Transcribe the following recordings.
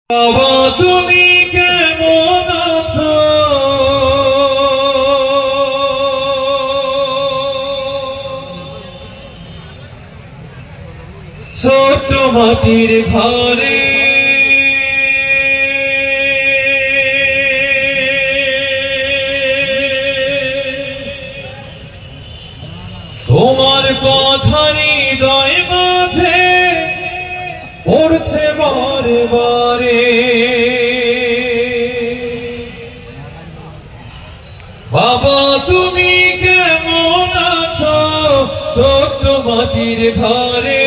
বাবা তুমি কেমন আছো? ছোট্ট মাটির ঘরে তোমার কথা হৃদয় মাঝে পড়ছে বারে বারে। বাবা তুমি কেমন আছো? ছোট্ট মাটির ঘরে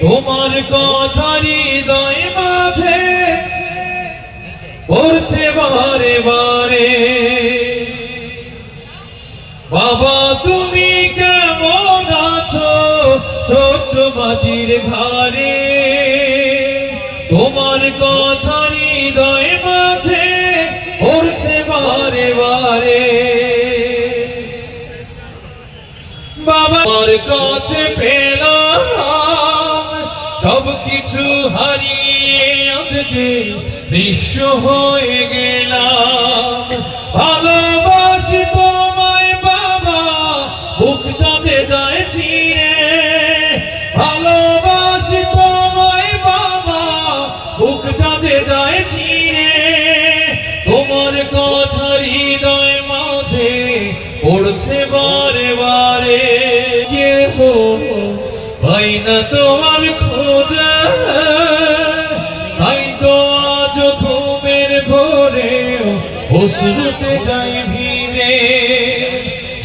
তোমার কথা হৃদয় মাঝে পড়ছে বারে বারে। বাবা তুমি কেমন আছো? ছোট্ট মাটির ঘরে তোমার কথা হৃদয় মাঝে পড়ছে বারে বারে। বাবা আমার কাছে পেলাম সব কিছু হারিয়ে আজকে নিঃস্ব হয়ে গেলাম। ভালোবাসি তোমায় বাবা, বুকটাতে যায় ছিঁড়ে। ভালোবাসি তোমায় বাবা, বুকটাতে যায় ছিঁড়ে। তোমার কথা হৃদয় মাঝে পড়ছে বারে বারে। কেহ পাই না তোমার খোঁজে, তাই তো আজ ঘুমের ঘরে অশ্রুতে যাই ভিজে।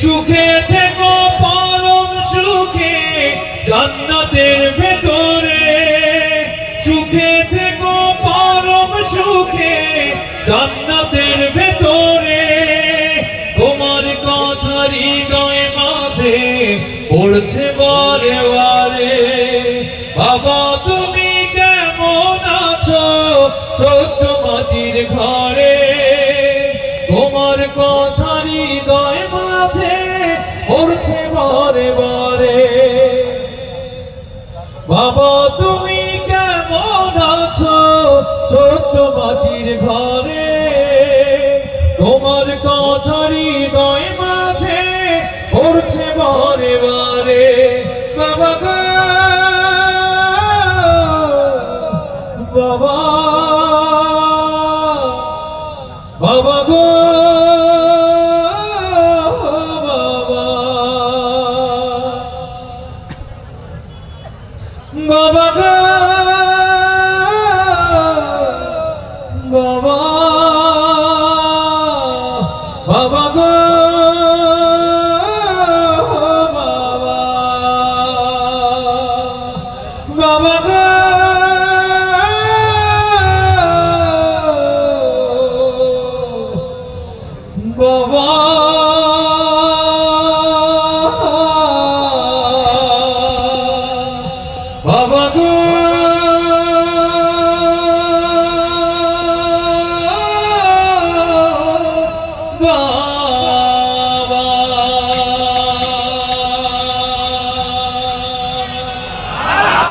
সুখে থেকো পরম সুখে জান্নাতের ভেতরে। সুখে থেকো পরম সুখে জান্নাতের ভেতরে। তোমার কথা হৃদয় মাঝে পড়ছে বারে বারে। বাবা তুমি কেমন আছো? ছোট্ট মাটির ঘরে তোমার কথা হৃদয় মাঝে পড়ছে বারে বারে। বাবা তুমি কেমন আছো? ছোট্ট মাটির ঘরে তোমার কথা হৃদয় মাঝে পড়ছে বারে বারে। বাবা গো বাবা, বাবা গো বাবা, বাবা গো বাবা, বাবা গো বাবা, বাবা গো বাবা।